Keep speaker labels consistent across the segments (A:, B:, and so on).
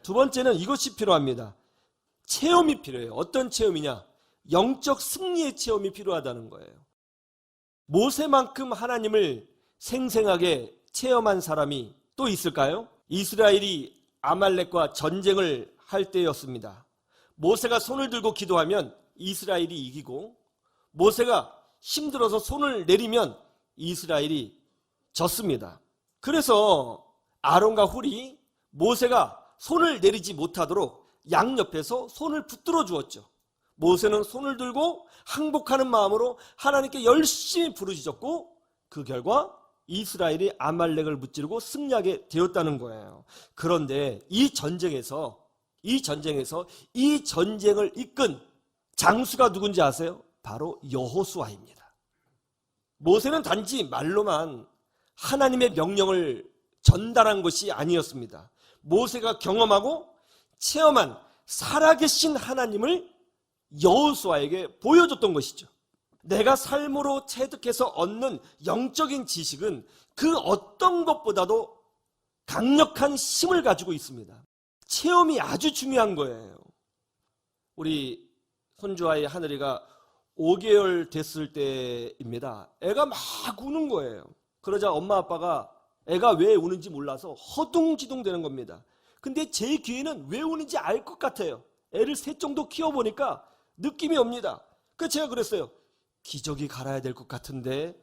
A: 두 번째는 이것이 필요합니다. 체험이 필요해요. 어떤 체험이냐? 영적 승리의 체험이 필요하다는 거예요. 모세만큼 하나님을 생생하게 체험한 사람이 또 있을까요? 이스라엘이 아말렉과 전쟁을 할 때였습니다. 모세가 손을 들고 기도하면 이스라엘이 이기고, 모세가 힘들어서 손을 내리면 이스라엘이 졌습니다. 그래서 아론과 훌이 모세가 손을 내리지 못하도록 양옆에서 손을 붙들어 주었죠. 모세는 손을 들고 항복하는 마음으로 하나님께 열심히 부르짖었고, 그 결과 이스라엘이 아말렉을 무찌르고 승리하게 되었다는 거예요. 그런데 이 전쟁에서 이 전쟁을 이끈 장수가 누군지 아세요? 바로 여호수아입니다. 모세는 단지 말로만 하나님의 명령을 전달한 것이 아니었습니다. 모세가 경험하고 체험한 살아계신 하나님을 여호수아에게 보여줬던 것이죠. 내가 삶으로 체득해서 얻는 영적인 지식은 그 어떤 것보다도 강력한 힘을 가지고 있습니다. 체험이 아주 중요한 거예요. 우리 손주아이 하늘이가 5개월 됐을 때입니다. 애가 막 우는 거예요. 그러자 엄마 아빠가 애가 왜 우는지 몰라서 허둥지둥 되는 겁니다. 근데 제 귀에는 왜 우는지 알 것 같아요. 애를 셋 정도 키워보니까 느낌이 옵니다. 그래서 제가 그랬어요. 기저귀 갈아야 될 것 같은데.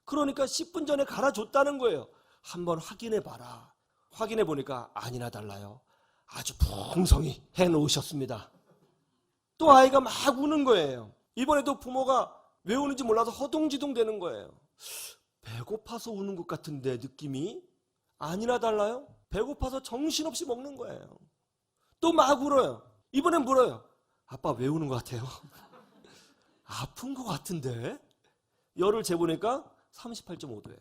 A: 그러니까 10분 전에 갈아줬다는 거예요. 한번 확인해 봐라. 확인해 보니까 아니나 달라요. 아주 풍성히 해놓으셨습니다. 또 아이가 막 우는 거예요. 이번에도 부모가 왜 우는지 몰라서 허둥지둥 되는 거예요. 배고파서 우는 것 같은데 느낌이 아니나 달라요. 배고파서 정신없이 먹는 거예요. 또 막 울어요. 이번엔 물어요. 아빠 왜 우는 것 같아요? 아픈 것 같은데? 열을 재보니까 38.5도예요.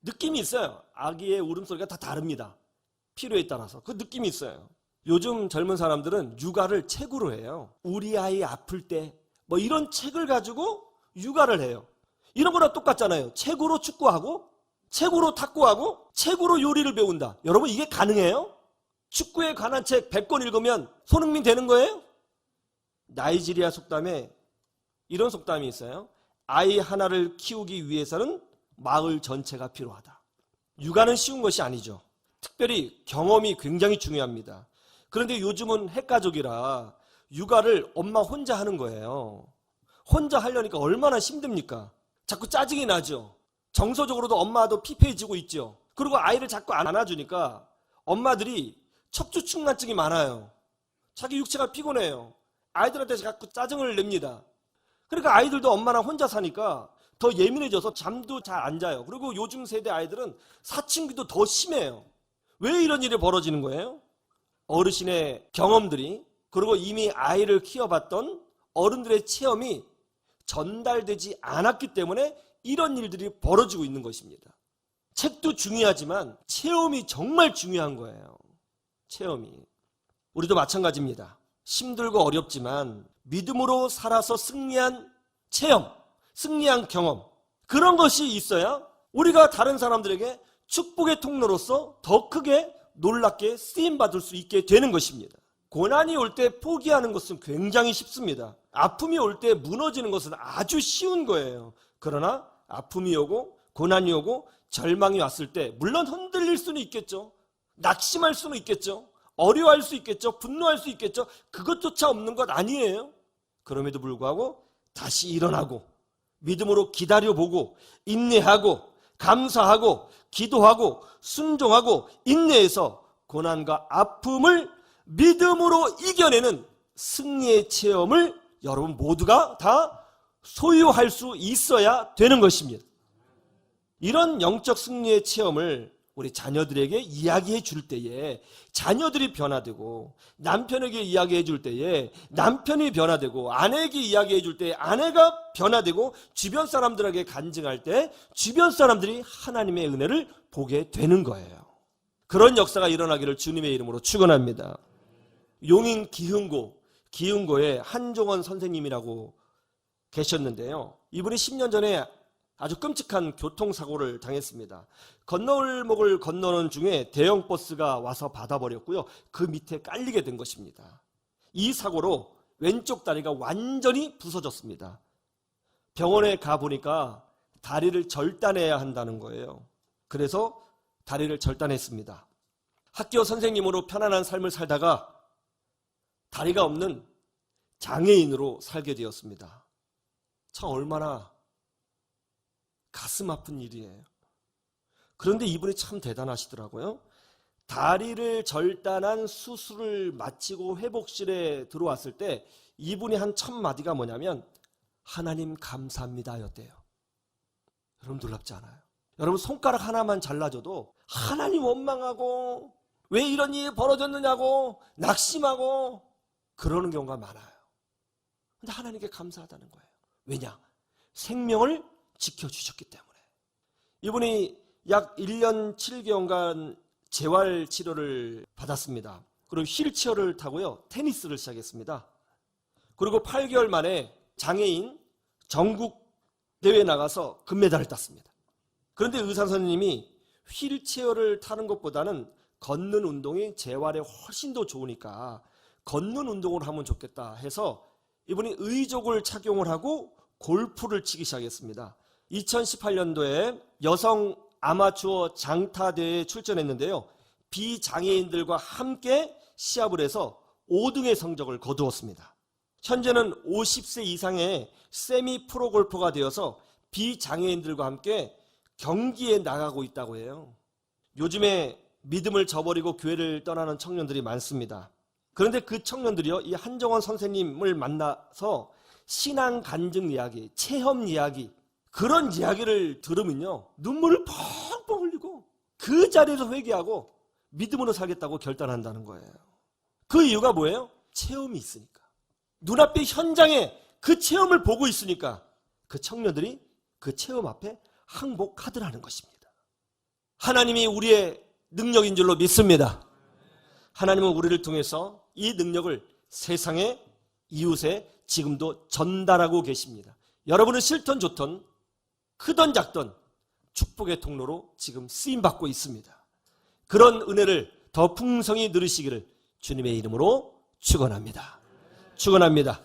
A: 느낌이 있어요. 아기의 울음소리가 다 다릅니다. 필요에 따라서. 그 느낌이 있어요. 요즘 젊은 사람들은 육아를 책으로 해요. 우리 아이 아플 때 뭐 이런 책을 가지고 육아를 해요. 이런 거랑 똑같잖아요. 책으로 축구하고, 책으로 탁구하고, 책으로 요리를 배운다. 여러분 이게 가능해요? 축구에 관한 책 100권 읽으면 손흥민 되는 거예요? 나이지리아 속담에 이런 속담이 있어요. 아이 하나를 키우기 위해서는 마을 전체가 필요하다. 육아는 쉬운 것이 아니죠. 특별히 경험이 굉장히 중요합니다. 그런데 요즘은 핵가족이라 육아를 엄마 혼자 하는 거예요. 혼자 하려니까 얼마나 힘듭니까? 자꾸 짜증이 나죠. 정서적으로도 엄마도 피폐해지고 있죠. 그리고 아이를 자꾸 안아주니까 엄마들이 척추측만증이 많아요. 자기 육체가 피곤해요. 아이들한테 자꾸 짜증을 냅니다. 그러니까 아이들도 엄마랑 혼자 사니까 더 예민해져서 잠도 잘 안 자요. 그리고 요즘 세대 아이들은 사춘기도 더 심해요. 왜 이런 일이 벌어지는 거예요? 어르신의 경험들이, 그리고 이미 아이를 키워봤던 어른들의 체험이 전달되지 않았기 때문에 이런 일들이 벌어지고 있는 것입니다. 책도 중요하지만 체험이 정말 중요한 거예요. 체험이. 우리도 마찬가지입니다. 힘들고 어렵지만 믿음으로 살아서 승리한 체험, 승리한 경험, 그런 것이 있어야 우리가 다른 사람들에게 축복의 통로로서 더 크게 놀랍게 쓰임받을 수 있게 되는 것입니다. 고난이 올 때 포기하는 것은 굉장히 쉽습니다. 아픔이 올 때 무너지는 것은 아주 쉬운 거예요. 그러나 아픔이 오고 고난이 오고 절망이 왔을 때 물론 흔들릴 수는 있겠죠. 낙심할 수는 있겠죠. 어려워할 수 있겠죠. 분노할 수 있겠죠. 그것조차 없는 것 아니에요. 그럼에도 불구하고 다시 일어나고 믿음으로 기다려보고 인내하고 감사하고 기도하고 순종하고 인내해서 고난과 아픔을 믿음으로 이겨내는 승리의 체험을 여러분 모두가 다 소유할 수 있어야 되는 것입니다. 이런 영적 승리의 체험을 우리 자녀들에게 이야기해 줄 때에 자녀들이 변화되고, 남편에게 이야기해 줄 때에 남편이 변화되고, 아내에게 이야기해 줄 때에 아내가 변화되고, 주변 사람들에게 간증할 때 주변 사람들이 하나님의 은혜를 보게 되는 거예요. 그런 역사가 일어나기를 주님의 이름으로 축원합니다. 용인 기흥고에 한종원 선생님이라고 계셨는데요. 이분이 10년 전에 아주 끔찍한 교통사고를 당했습니다. 건널목을 건너는 중에 대형 버스가 와서 받아버렸고요. 그 밑에 깔리게 된 것입니다. 이 사고로 왼쪽 다리가 완전히 부서졌습니다. 병원에 가보니까 다리를 절단해야 한다는 거예요. 그래서 다리를 절단했습니다. 학교 선생님으로 편안한 삶을 살다가 다리가 없는 장애인으로 살게 되었습니다. 참 얼마나 가슴 아픈 일이에요. 그런데 이분이 참 대단하시더라고요. 다리를 절단한 수술을 마치고 회복실에 들어왔을 때 이분이 한 첫 마디가 뭐냐면 하나님 감사합니다 였대요. 여러분 놀랍지 않아요? 여러분 손가락 하나만 잘라줘도 하나님 원망하고 왜 이런 일이 벌어졌느냐고 낙심하고 그러는 경우가 많아요. 근데 하나님께 감사하다는 거예요. 왜냐? 생명을 지켜주셨기 때문에. 이분이 약 1년 7개월간 재활치료를 받았습니다. 그리고 휠체어를 타고요 테니스를 시작했습니다. 그리고 8개월 만에 장애인 전국 대회에 나가서 금메달을 땄습니다. 그런데 의사 선생님이 휠체어를 타는 것보다는 걷는 운동이 재활에 훨씬 더 좋으니까 걷는 운동을 하면 좋겠다 해서 이분이 의족을 착용을 하고 골프를 치기 시작했습니다. 2018년도에 여성 아마추어 장타대회에 출전했는데요. 비장애인들과 함께 시합을 해서 5등의 성적을 거두었습니다. 현재는 50세 이상의 세미 프로 골퍼가 되어서 비장애인들과 함께 경기에 나가고 있다고 해요. 요즘에 믿음을 저버리고 교회를 떠나는 청년들이 많습니다. 그런데 그 청년들이요, 이 한정원 선생님을 만나서 신앙 간증 이야기, 체험 이야기, 그런 이야기를 들으면요 눈물을 펑펑 흘리고 그 자리에서 회개하고 믿음으로 살겠다고 결단한다는 거예요. 그 이유가 뭐예요? 체험이 있으니까. 눈앞에 현장에 그 체험을 보고 있으니까 그 청년들이 그 체험 앞에 항복하더라는 것입니다. 하나님이 우리의 능력인 줄로 믿습니다. 하나님은 우리를 통해서 이 능력을 세상에, 이웃에 지금도 전달하고 계십니다. 여러분은 싫던 좋던 크던 작던 축복의 통로로 지금 쓰임받고 있습니다. 그런 은혜를 더 풍성히 누리시기를 주님의 이름으로 축원합니다. 축원합니다.